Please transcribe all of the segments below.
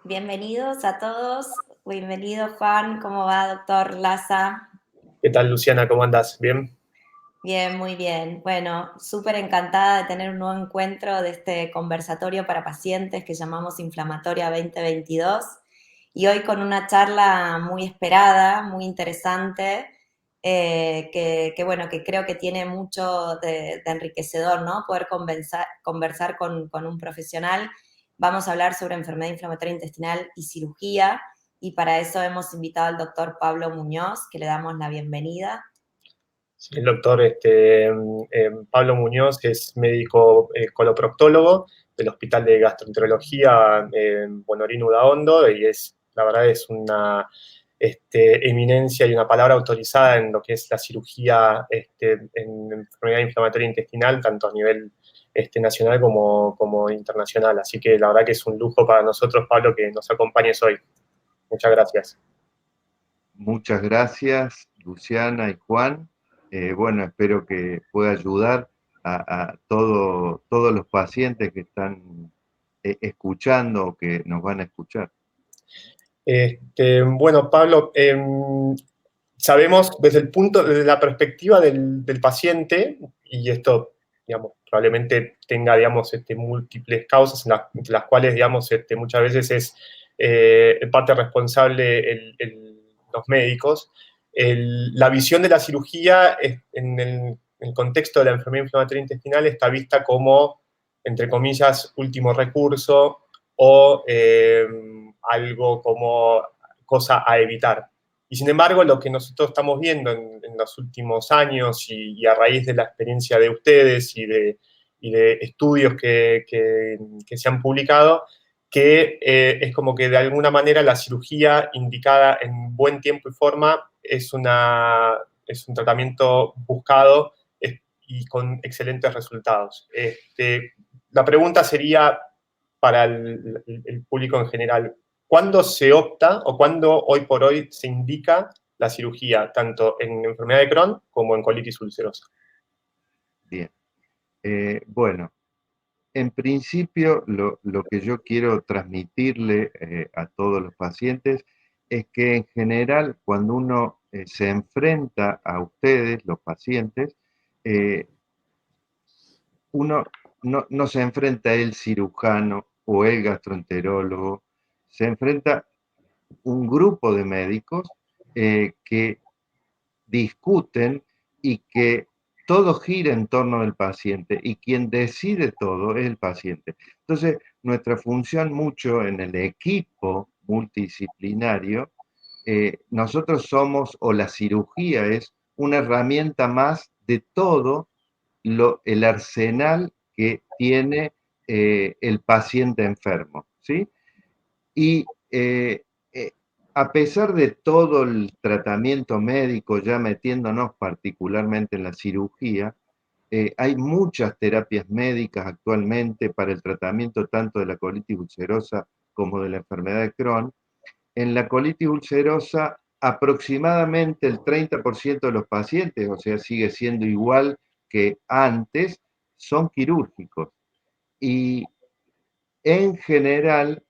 Bienvenidos a todos. Bienvenido Juan, ¿cómo va, doctor Laza? ¿Qué tal, Luciana? ¿Cómo andás? ¿Bien? Bien, muy bien. Bueno, súper encantada de tener un nuevo encuentro de este conversatorio para pacientes que llamamos Inflamatoria 2022 y hoy con una charla muy esperada, muy interesante, bueno, que creo que tiene mucho de enriquecedor, ¿no? Poder conversar con un profesional. Vamos a hablar sobre enfermedad inflamatoria intestinal y cirugía y para eso hemos invitado al doctor Pablo Muñoz, que le damos la bienvenida. El doctor Pablo Muñoz es médico coloproctólogo del Hospital de Gastroenterología en Bonorino Udaondo y la verdad es una eminencia y una palabra autorizada en lo que es la cirugía en enfermedad inflamatoria intestinal, tanto a nivel nacional como internacional. Así que la verdad que es un lujo para nosotros, Pablo, que nos acompañes hoy. Muchas gracias. Muchas gracias, Luciana y Juan. Bueno, espero que pueda ayudar a todos los pacientes que están escuchando o que nos van a escuchar. Bueno, Pablo, sabemos desde la perspectiva del paciente, y esto, digamos, probablemente tenga, digamos, múltiples causas entre las cuales, digamos, muchas veces es parte responsable los médicos. La visión de la cirugía en el contexto de la enfermedad inflamatoria intestinal está vista como, entre comillas, último recurso o algo como cosa a evitar. Y sin embargo, lo que nosotros estamos viendo en los últimos años y a raíz de la experiencia de ustedes y de estudios que se han publicado, que es como que de alguna manera la cirugía indicada en buen tiempo y forma es un tratamiento buscado y con excelentes resultados. La pregunta sería para el público en general, ¿cuándo se opta o cuándo hoy por hoy se indica la cirugía, tanto en enfermedad de Crohn como en colitis ulcerosa? Bien. Bueno, en principio lo que yo quiero transmitirle a todos los pacientes es que en general cuando uno se enfrenta a ustedes, los pacientes, eh, uno no se enfrenta el cirujano o el gastroenterólogo, se enfrenta un grupo de médicos que discuten y que todo gira en torno del paciente y quien decide todo es el paciente. Entonces, nuestra función mucho en el equipo multidisciplinario, nosotros somos, o la cirugía es una herramienta más de todo el arsenal que tiene el paciente enfermo, ¿sí? Y eh, a pesar de todo el tratamiento médico, ya metiéndonos particularmente en la cirugía, hay muchas terapias médicas actualmente para el tratamiento tanto de la colitis ulcerosa como de la enfermedad de Crohn. En la colitis ulcerosa, aproximadamente el 30% de los pacientes, o sea, sigue siendo igual que antes, son quirúrgicos. Y en general,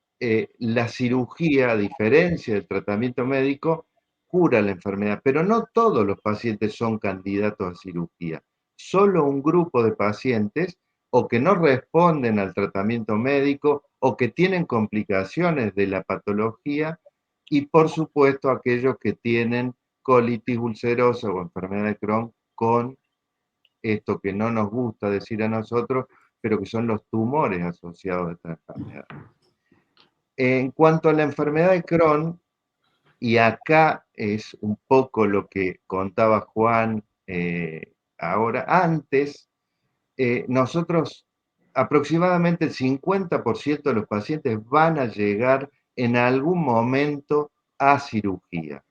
la cirugía, a diferencia del tratamiento médico, cura la enfermedad, pero no todos los pacientes son candidatos a cirugía. Solo un grupo de pacientes o que no responden al tratamiento médico o que tienen complicaciones de la patología y por supuesto aquellos que tienen colitis ulcerosa o enfermedad de Crohn con esto que no nos gusta decir a nosotros, pero que son los tumores asociados a esta enfermedad. En cuanto a la enfermedad de Crohn, y acá es un poco lo que contaba Juan ahora, antes, nosotros aproximadamente el 50% de los pacientes van a llegar en algún momento a cirugía.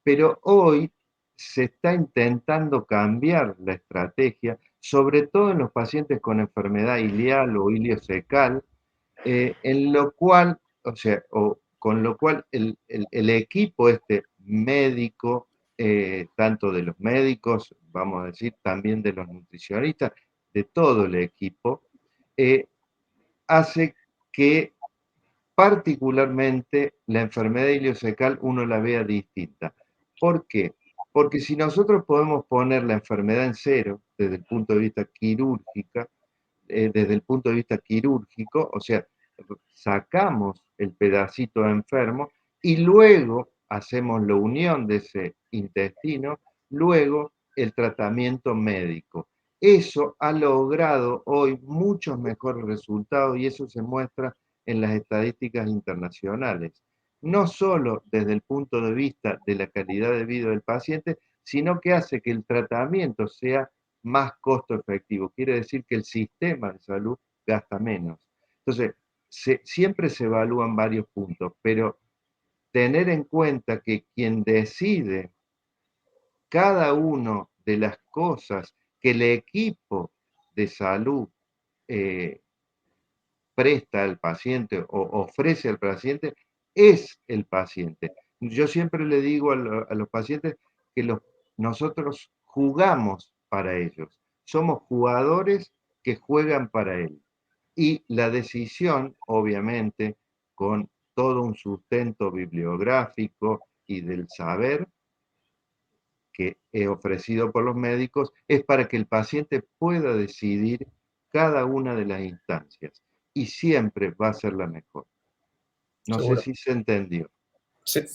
Pero hoy se está intentando cambiar la estrategia, sobre todo en los pacientes con enfermedad ileal o iliocecal, en lo cual, o sea, o con lo cual el equipo este médico, tanto de los médicos, vamos a decir, también de los nutricionistas, de todo el equipo, hace que particularmente la enfermedad ileocecal uno la vea distinta. ¿Por qué? Porque si nosotros podemos poner la enfermedad en cero desde el punto de vista quirúrgico, o sea, sacamos el pedacito enfermo y luego hacemos la unión de ese intestino, luego el tratamiento médico. Eso ha logrado hoy muchos mejores resultados y eso se muestra en las estadísticas internacionales. No solo desde el punto de vista de la calidad de vida del paciente, sino que hace que el tratamiento sea más costo efectivo. Quiere decir que el sistema de salud gasta menos. Entonces, siempre se evalúan varios puntos, pero tener en cuenta que quien decide cada una de las cosas que el equipo de salud eh, presta al paciente o ofrece al paciente es el paciente. Yo siempre le digo a los pacientes que nosotros jugamos para ellos. Somos jugadores que juegan para él. Y la decisión, obviamente, con todo un sustento bibliográfico y del saber que es ofrecido por los médicos, es para que el paciente pueda decidir cada una de las instancias y siempre va a ser la mejor. No sé Seguro. si se entendió. Sí,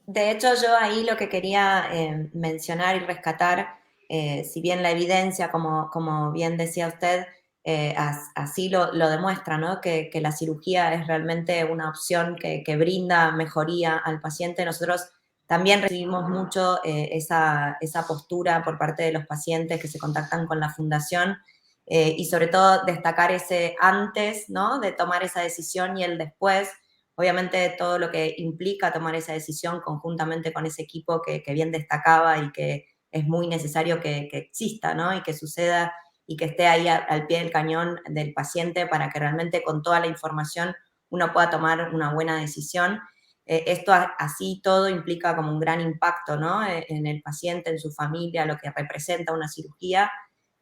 de hecho yo ahí lo que quería mencionar y rescatar, si bien la evidencia, como bien decía usted, así lo demuestra, ¿no? Que la cirugía es realmente una opción que brinda mejoría al paciente. Nosotros también recibimos mucho esa postura por parte de los pacientes que se contactan con la fundación, y sobre todo destacar ese antes, ¿no? De tomar esa decisión y el después. Obviamente todo lo que implica tomar esa decisión conjuntamente con ese equipo que bien destacaba y que es muy necesario que exista, ¿no? Y que suceda y que esté ahí al pie del cañón del paciente para que realmente con toda la información uno pueda tomar una buena decisión. Esto así todo implica como un gran impacto, ¿no? En el paciente, en su familia, lo que representa una cirugía,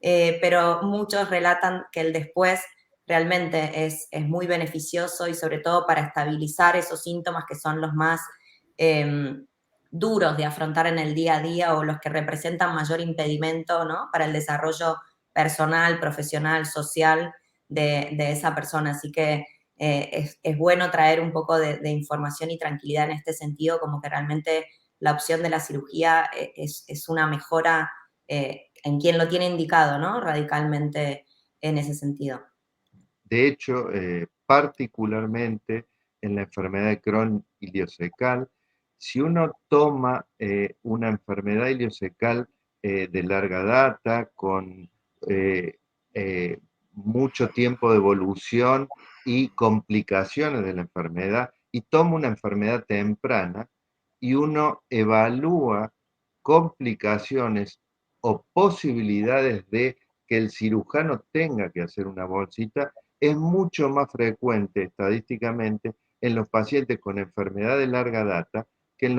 pero muchos relatan que el después realmente muy beneficioso y sobre todo para estabilizar esos síntomas que son los más duros de afrontar en el día a día o los que representan mayor impedimento, ¿no? Para el desarrollo personal, profesional, social de esa persona. Así que es bueno traer un poco de información y tranquilidad en este sentido, como que realmente la opción de la cirugía es una mejora en quien lo tiene indicado, ¿no? Radicalmente en ese sentido. De hecho, particularmente en la enfermedad de Crohn ileocecal, si uno toma una enfermedad ileocecal de larga data, con eh, eh, mucho tiempo de evolución y complicaciones de la enfermedad, y toma una enfermedad temprana, y uno evalúa complicaciones o posibilidades de que el cirujano tenga que hacer una bolsita, es mucho más frecuente estadísticamente en los pacientes con enfermedad de larga data que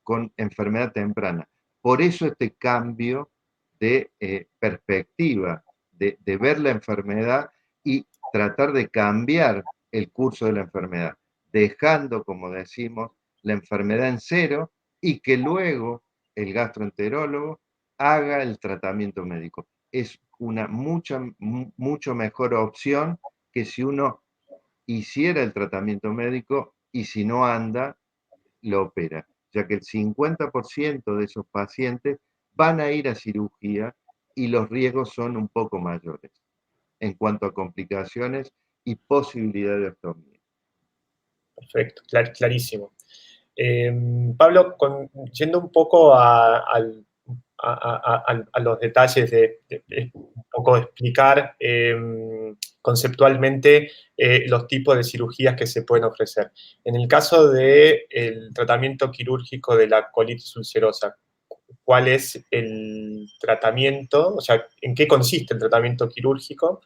con enfermedad temprana. Por eso este cambio de perspectiva, de ver la enfermedad y tratar de cambiar el curso de la enfermedad, dejando, como decimos, la enfermedad en cero y que luego el gastroenterólogo haga el tratamiento médico. Es una mucho mejor opción que si uno hiciera el tratamiento médico y si no anda, lo opera, ya que el 50% de esos pacientes van a ir a cirugía y los riesgos son un poco mayores en cuanto a complicaciones y posibilidad de ostomía. Perfecto, clarísimo. Pablo, yendo un poco a los detalles de un poco explicar conceptualmente los tipos de cirugías que se pueden ofrecer. En el caso del tratamiento quirúrgico de la colitis ulcerosa, ¿cuál es el tratamiento? O sea, ¿en qué consiste el tratamiento quirúrgico?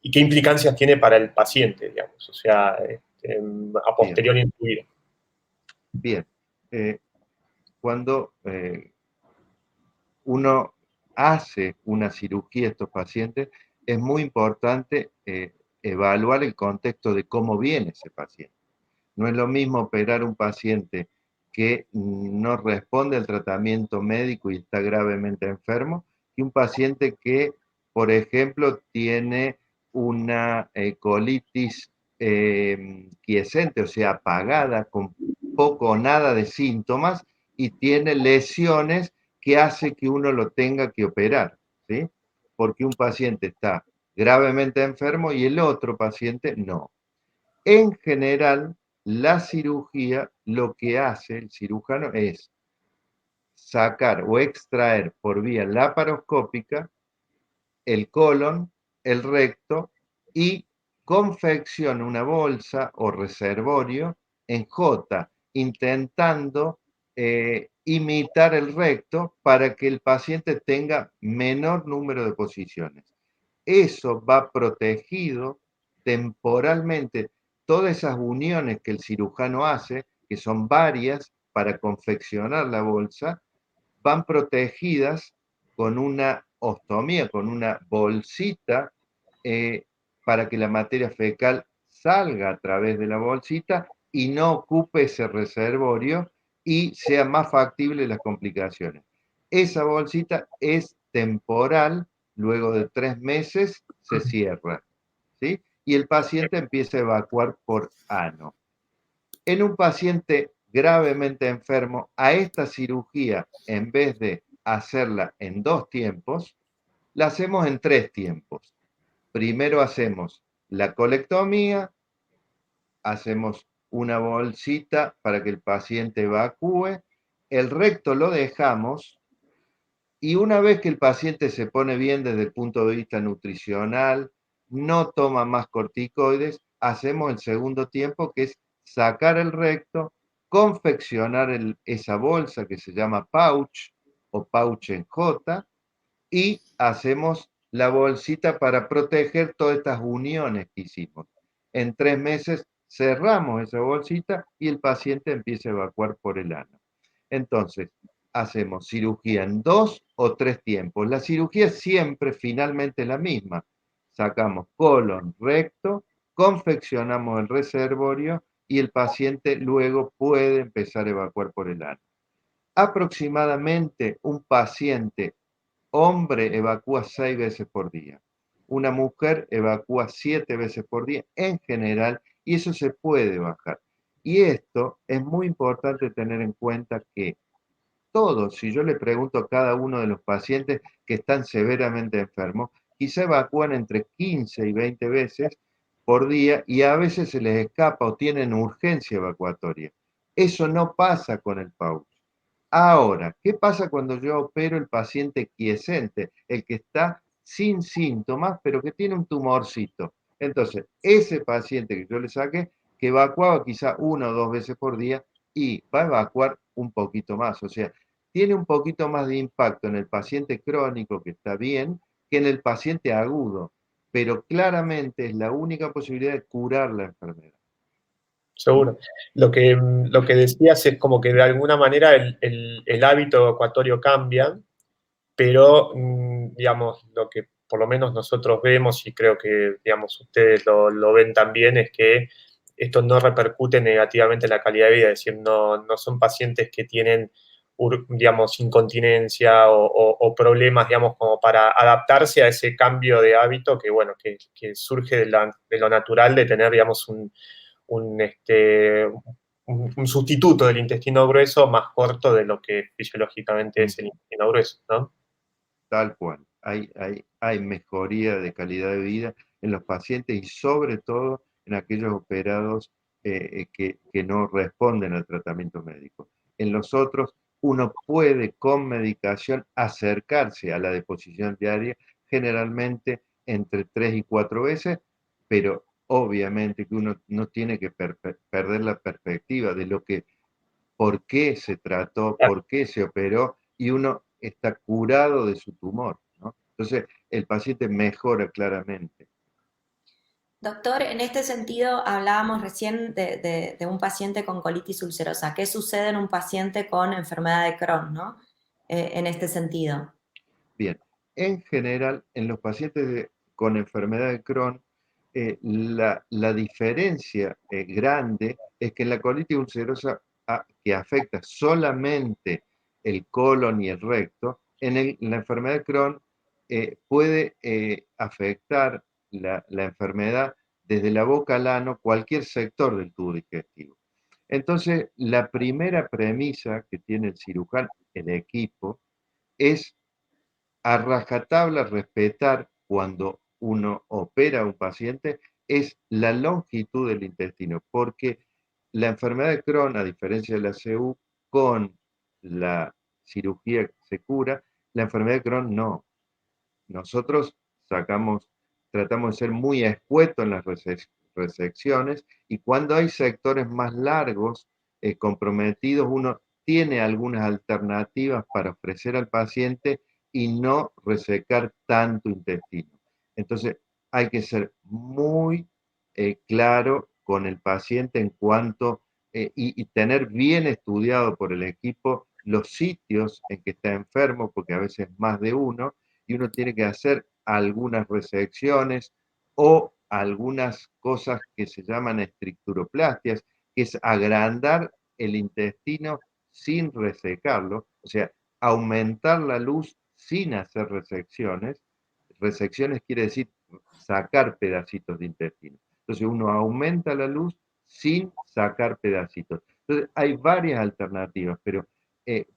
Y qué implicancias tiene para el paciente, digamos, o sea, a Bien, posteriori incluido. bien. Cuando uno hace una cirugía a estos pacientes, es muy importante evaluar el contexto de cómo viene ese paciente. No es lo mismo operar un paciente que no responde al tratamiento médico y está gravemente enfermo, que un paciente que, por ejemplo, tiene una colitis quiescente, o sea, apagada, con poco o nada de síntomas, y tiene lesiones que hace que uno lo tenga que operar, ¿sí? Porque un paciente está gravemente enfermo y el otro paciente no. En general, la cirugía lo que hace el cirujano es sacar o extraer por vía laparoscópica el colon, el recto y confecciona una bolsa o reservorio en J, intentando imitar el recto para que el paciente tenga menor número de posiciones. Eso va protegido temporalmente. Todas esas uniones que el cirujano hace, que son varias para confeccionar la bolsa, van protegidas con una ostomía, con una bolsita, para que la materia fecal salga a través de la bolsita y no ocupe ese reservorio y sea más factible las complicaciones. Esa bolsita es temporal, luego de 3 meses se cierra, ¿sí? Y el paciente empieza a evacuar por ano. En un paciente gravemente enfermo, a esta cirugía, en vez de hacerla en 2 tiempos, la hacemos en 3 tiempos. Primero hacemos la colectomía, hacemos una bolsita para que el paciente evacúe, el recto lo dejamos y una vez que el paciente se pone bien desde el punto de vista nutricional, no toma más corticoides, hacemos el segundo tiempo, que es sacar el recto, confeccionar esa bolsa que se llama pouch o pouch en J, y hacemos la bolsita para proteger todas estas uniones que hicimos. En 3 meses cerramos esa bolsita y el paciente empieza a evacuar por el ano. Entonces, hacemos cirugía en 2 o 3 tiempos. La cirugía es siempre finalmente la misma. Sacamos colon, recto, confeccionamos el reservorio y el paciente luego puede empezar a evacuar por el ano. Aproximadamente un paciente hombre evacúa 6 veces por día. Una mujer evacúa 7 veces por día en general y eso se puede bajar. Y esto es muy importante tener en cuenta que todos, si yo le pregunto a cada uno de los pacientes que están severamente enfermos, quizá evacúan entre 15 y 20 veces por día y a veces se les escapa o tienen urgencia evacuatoria. Eso no pasa con el pouch. Ahora, ¿qué pasa cuando yo opero el paciente quiescente, el que está sin síntomas, pero que tiene un tumorcito? Entonces, ese paciente que yo le saqué, que evacuaba quizá 1 o 2 veces por día, y va a evacuar un poquito más. O sea, tiene un poquito más de impacto en el paciente crónico que está bien que en el paciente agudo, pero claramente es la única posibilidad de curar la enfermedad. Seguro. Lo que decías es como que de alguna manera el hábito evacuatorio cambia, pero, digamos, lo que por lo menos nosotros vemos, y creo que, digamos, ustedes lo ven también, es que esto no repercute negativamente en la calidad de vida, es decir, no son pacientes que tienen, digamos, incontinencia o problemas, digamos, como para adaptarse a ese cambio de hábito que, bueno, que surge de lo natural de tener, digamos, un sustituto del intestino grueso más corto de lo que fisiológicamente es el intestino grueso, ¿no? Tal cual. Hay mejoría de calidad de vida en los pacientes y sobre todo en aquellos operados que no responden al tratamiento médico. En los otros, uno puede con medicación acercarse a la deposición diaria, generalmente entre 3 y 4 veces, pero obviamente que uno no tiene que perder la perspectiva de lo que por qué se trató, por qué se operó, y uno está curado de su tumor, ¿no? Entonces, el paciente mejora claramente. Doctor, en este sentido hablábamos recién de un paciente con colitis ulcerosa. ¿Qué sucede en un paciente con enfermedad de Crohn, en este sentido? Bien, en general, en los pacientes con enfermedad de Crohn, la diferencia grande es que en la colitis ulcerosa que afecta solamente el colon y el recto, en la enfermedad de Crohn puede afectar la enfermedad desde la boca al ano, cualquier sector del tubo digestivo. Entonces, la primera premisa que tiene el cirujano, el equipo, es a rajatabla respetar cuando uno opera a un paciente, es la longitud del intestino, porque la enfermedad de Crohn, a diferencia de la CU, con la cirugía se cura, la enfermedad de Crohn no. Nosotros tratamos de ser muy escuetos en las resecciones y cuando hay sectores más largos, comprometidos, uno tiene algunas alternativas para ofrecer al paciente y no resecar tanto intestino. Entonces, hay que ser muy claro con el paciente en cuanto y tener bien estudiado por el equipo los sitios en que está enfermo, porque a veces más de uno, y uno tiene que hacer algunas resecciones o algunas cosas que se llaman estricturoplastias, que es agrandar el intestino sin resecarlo, o sea, aumentar la luz sin hacer resecciones. Resecciones quiere decir sacar pedacitos de intestino. Entonces uno aumenta la luz sin sacar pedacitos. Entonces hay varias alternativas, pero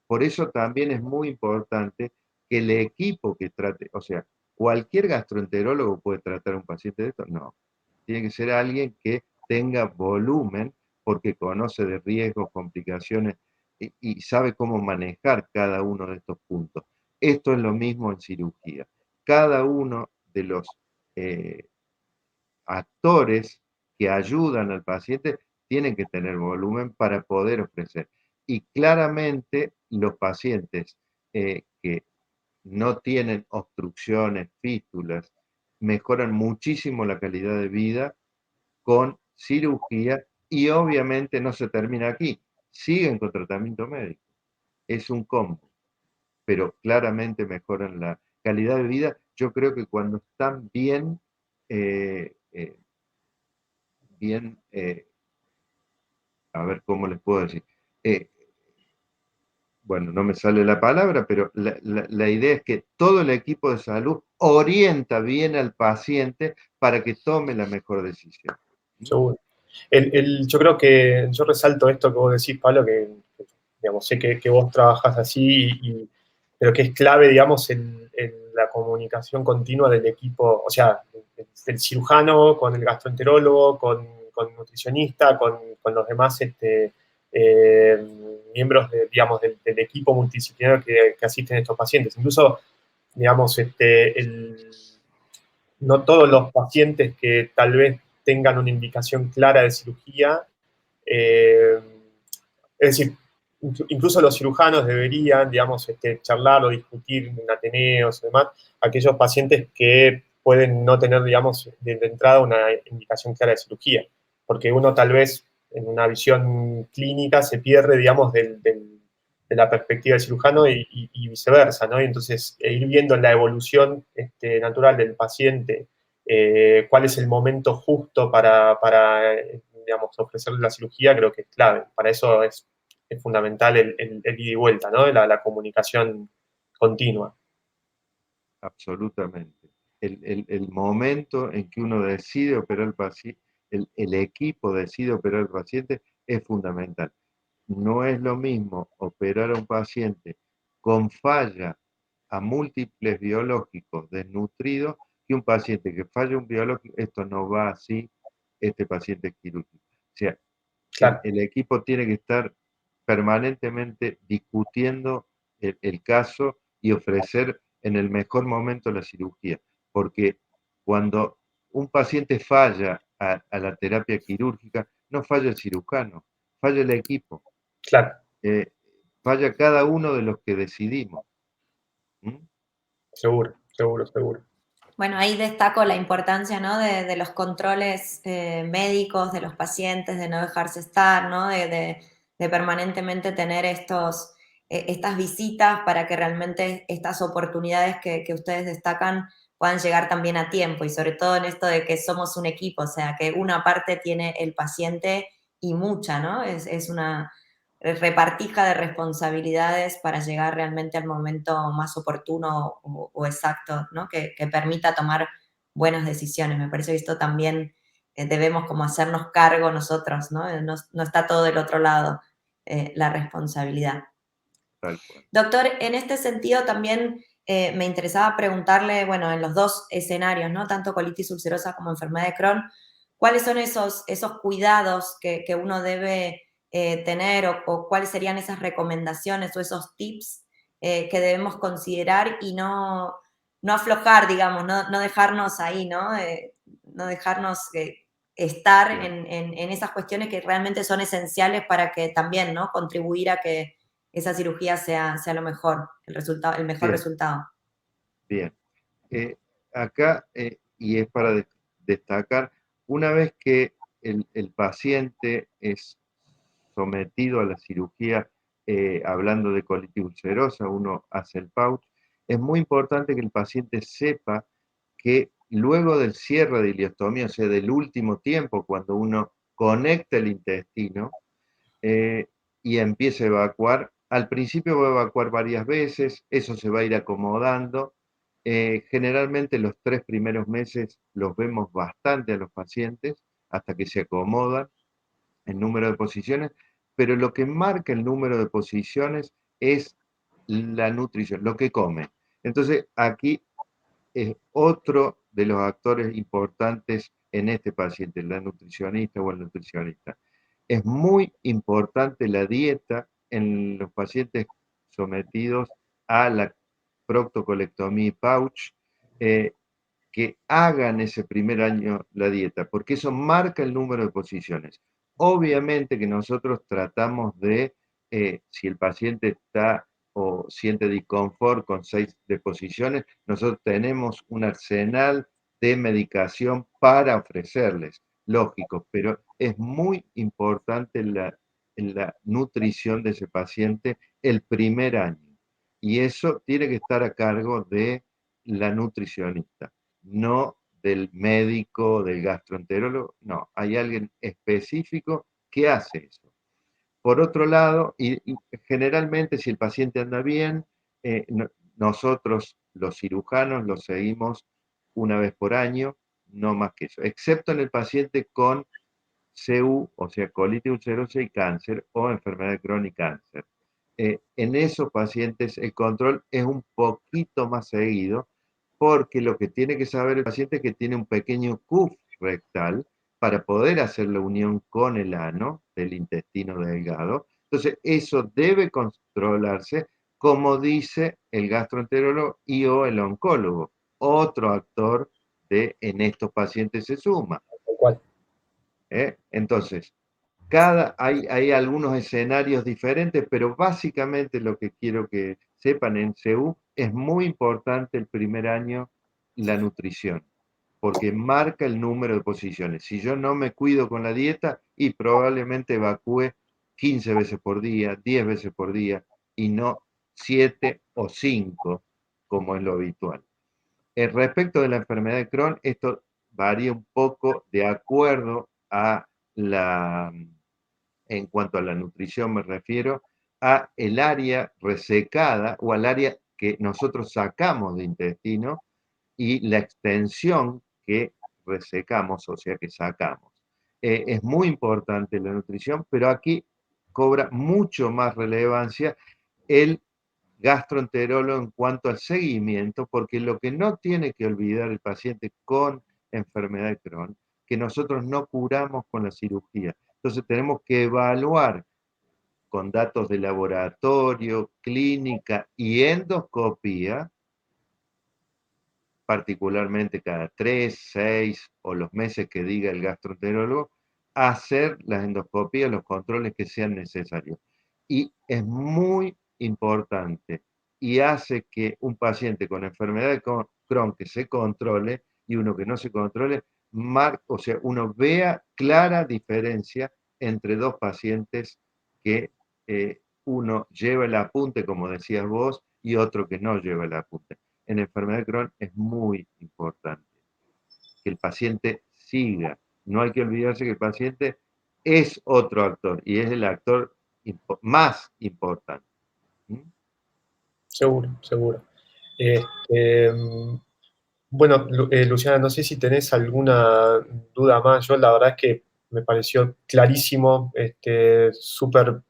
por eso también es muy importante que el equipo que trate, o sea, cualquier gastroenterólogo puede tratar a un paciente de esto, no. Tiene que ser alguien que tenga volumen porque conoce de riesgos, complicaciones y sabe cómo manejar cada uno de estos puntos. Esto es lo mismo en cirugía. Cada uno de los eh, actores que ayudan al paciente tienen que tener volumen para poder ofrecer. Y claramente los pacientes que no tienen obstrucciones, fístulas, mejoran muchísimo la calidad de vida con cirugía y obviamente no se termina aquí, siguen con tratamiento médico. Es un combo, pero claramente mejoran la calidad de vida. Yo creo que cuando están bien, bien, a ver cómo les puedo decir, eh, bueno, no me sale la palabra, pero la idea es que todo el equipo de salud orienta bien al paciente para que tome la mejor decisión. Seguro. Yo creo que yo resalto esto que vos decís, Pablo, que digamos, sé que vos trabajás así, pero que es clave, digamos, en la comunicación continua del equipo, o sea, del cirujano con el gastroenterólogo, con el nutricionista, con los demás eh, miembros digamos, del equipo multidisciplinario que asisten a estos pacientes. Incluso, digamos, no todos los pacientes que tal vez tengan una indicación clara de cirugía, eh, es decir, incluso los cirujanos deberían, digamos, charlar o discutir en ateneos y demás, aquellos pacientes que pueden no tener, digamos, de entrada una indicación clara de cirugía, porque uno tal vez en una visión clínica se pierde, digamos, de la perspectiva del cirujano y viceversa, ¿no? Y entonces ir viendo la evolución natural del paciente, cuál es el momento justo para digamos, ofrecerle la cirugía, creo que es clave. Para eso es fundamental el ida y vuelta, ¿no? La comunicación continua. Absolutamente. El momento en que uno decide operar al paciente, el equipo decide operar al paciente, es fundamental. No es lo mismo operar a un paciente con falla a múltiples biológicos desnutridos que un paciente que falla un biológico, esto no va así, este paciente es quirúrgico. O sea, Claro. el equipo tiene que estar permanentemente discutiendo el caso y ofrecer en el mejor momento la cirugía, porque cuando un paciente falla a la terapia quirúrgica, no falla el cirujano, falla el equipo, Claro. falla cada uno de los que decidimos. ¿Mm? Seguro, seguro, seguro. Bueno, ahí destaco la importancia, ¿no? de los controles médicos de los pacientes, de no dejarse estar, ¿no? De permanentemente tener estas visitas para que realmente estas oportunidades que ustedes destacan puedan llegar también a tiempo, y sobre todo en esto de que somos un equipo, o sea, que una parte tiene el paciente y mucha, ¿no? Es una repartija de responsabilidades para llegar realmente al momento más oportuno o exacto, ¿no? Que permita tomar buenas decisiones. Me parece que esto también debemos como hacernos cargo nosotros, ¿no? No está todo del otro lado la responsabilidad. Tal cual. Doctor, en este sentido también me interesaba preguntarle, bueno, en los dos escenarios, ¿no? Tanto colitis ulcerosa como enfermedad de Crohn, ¿cuáles son esos cuidados que uno debe tener o cuáles serían esas recomendaciones o esos tips que debemos considerar y no aflojar, digamos, no dejarnos ahí, ¿no? No dejarnos estar Bien. en esas cuestiones que realmente son esenciales para que también, ¿no? Contribuir a que esa cirugía sea lo mejor, el mejor Bien, resultado. bien. Acá, y es para destacar, una vez que el paciente es sometido a la cirugía, hablando de colitis ulcerosa, uno hace el pouch, es muy importante que el paciente sepa que luego del cierre de ileostomía, o sea, del último tiempo, cuando uno conecta el intestino, y empieza a evacuar. Al principio va a evacuar varias veces, eso se va a ir acomodando. Generalmente los 3 primeros meses los vemos bastante a los pacientes hasta que se acomodan el número de posiciones, pero lo que marca el número de posiciones es la nutrición, lo que come. Entonces aquí es otro de los actores importantes en este paciente, la nutricionista o el nutricionista. Es muy importante la dieta en los pacientes sometidos a la proctocolectomía y pouch, que hagan ese primer año la dieta, porque eso marca el número de posiciones. Obviamente que nosotros tratamos de, si el paciente está o siente disconfort con 6 deposiciones, nosotros tenemos un arsenal de medicación para ofrecerles, lógico, pero es muy importante la nutrición de ese paciente el primer año. Y eso tiene que estar a cargo de la nutricionista, no del médico, del gastroenterólogo, no, hay alguien específico que hace eso. Por otro lado, y generalmente si el paciente anda bien, nosotros los cirujanos lo seguimos una vez por año, no más que eso, excepto en el paciente con CU, o sea, colitis ulcerosa y cáncer, o enfermedad de Crohn y cáncer. En esos pacientes el control es un poquito más seguido, porque lo que tiene que saber el paciente es que tiene un pequeño CUF rectal para poder hacer la unión con el ano del intestino delgado. Entonces, eso debe controlarse, como dice el gastroenterólogo y o el oncólogo. Otro actor en estos pacientes se suma. Entonces, hay algunos escenarios diferentes, pero básicamente lo que quiero que sepan en CEU es muy importante el primer año la nutrición, porque marca el número de posiciones. Si yo no me cuido con la dieta, y probablemente evacúe 15 veces por día, 10 veces por día, y no 7 o 5, como es lo habitual. Respecto de la enfermedad de Crohn, esto varía un poco de acuerdo a en cuanto a la nutrición me refiero, a el área resecada o al área que nosotros sacamos de intestino y la extensión que resecamos, o sea que sacamos. Es muy importante la nutrición, pero aquí cobra mucho más relevancia el gastroenterólogo en cuanto al seguimiento, porque lo que no tiene que olvidar el paciente con enfermedad de Crohn, que nosotros no curamos con la cirugía. Entonces tenemos que evaluar con datos de laboratorio, clínica y endoscopía, particularmente cada 3, 6 o los meses que diga el gastroenterólogo, hacer las endoscopías, los controles que sean necesarios. Y es muy importante y hace que un paciente con enfermedad de Crohn que se controle y uno que no se controle, o sea, uno vea clara diferencia entre dos pacientes que uno lleva el apunte, como decías vos, y otro que no lleva el apunte. en enfermedad de Crohn es muy importante, que el paciente siga. No hay que olvidarse que el paciente es otro actor y es el actor más importante. Seguro, seguro. Este, bueno, Luciana, no sé si tenés alguna duda más. Yo la verdad es que me pareció clarísimo, súper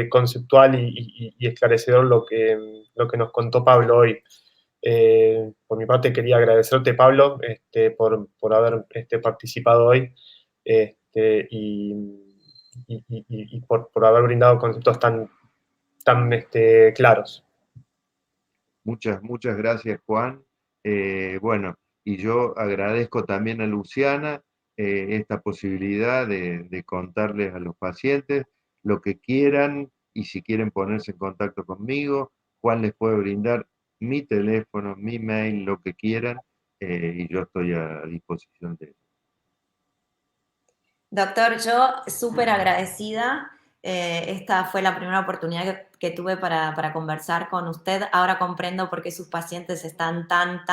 conceptual y esclarecedor lo que nos contó Pablo hoy. Por mi parte quería agradecerte, Pablo, por haber participado hoy y por haber brindado conceptos tan claros. Muchas gracias, Juan. Bueno, y yo agradezco también a Luciana esta posibilidad de contarles a los pacientes lo que quieran y si quieren ponerse en contacto conmigo, Juan les puede brindar mi teléfono, mi mail, lo que quieran, y yo estoy a disposición de ellos. Doctor, yo súper agradecida. Esta fue la primera oportunidad que tuve para conversar con usted. Ahora comprendo por qué sus pacientes están tan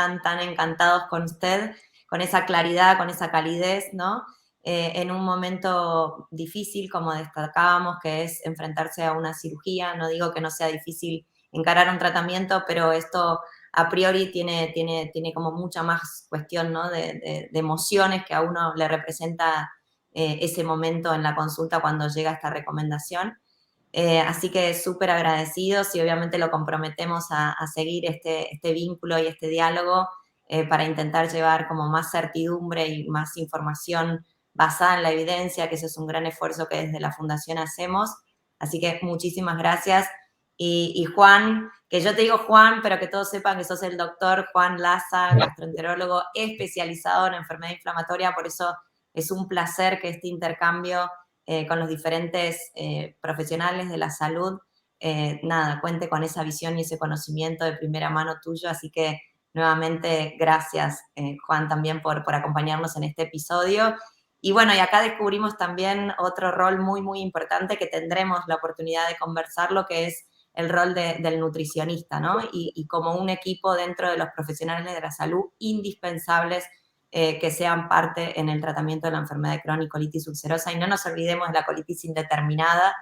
encantados con usted, con esa claridad, con esa calidez, ¿no? En un momento difícil, como destacábamos, que es enfrentarse a una cirugía. No digo que no sea difícil encarar un tratamiento, pero esto a priori tiene como mucha más cuestión, ¿no? de emociones que a uno le representa ese momento en la consulta cuando llega esta recomendación. Así que súper agradecidos y obviamente lo comprometemos a seguir este vínculo y este diálogo para intentar llevar como más certidumbre y más información basada en la evidencia, que ese es un gran esfuerzo que desde la Fundación hacemos. Así que muchísimas gracias. Y Juan, que yo te digo Juan, pero que todos sepan que sos el doctor Juan Laza, gastroenterólogo especializado en enfermedad inflamatoria, por eso es un placer que este intercambio con los diferentes profesionales de la salud, cuente con esa visión y ese conocimiento de primera mano tuyo. Así que nuevamente gracias, Juan, también por acompañarnos en este episodio. Y bueno, y acá descubrimos también otro rol muy importante que tendremos la oportunidad de conversarlo, que es el rol del nutricionista, ¿no? Y como un equipo dentro de los profesionales de la salud indispensables que sean parte en el tratamiento de la enfermedad de Crohn y colitis ulcerosa. Y no nos olvidemos de la colitis indeterminada.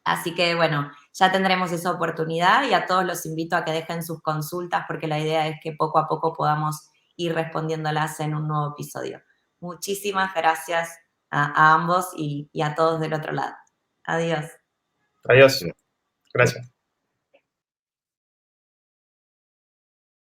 Así que, bueno, ya tendremos esa oportunidad y a todos los invito a que dejen sus consultas porque la idea es que poco a poco podamos ir respondiéndolas en un nuevo episodio. Muchísimas gracias a ambos y a todos del otro lado. Adiós. Adiós. Gracias.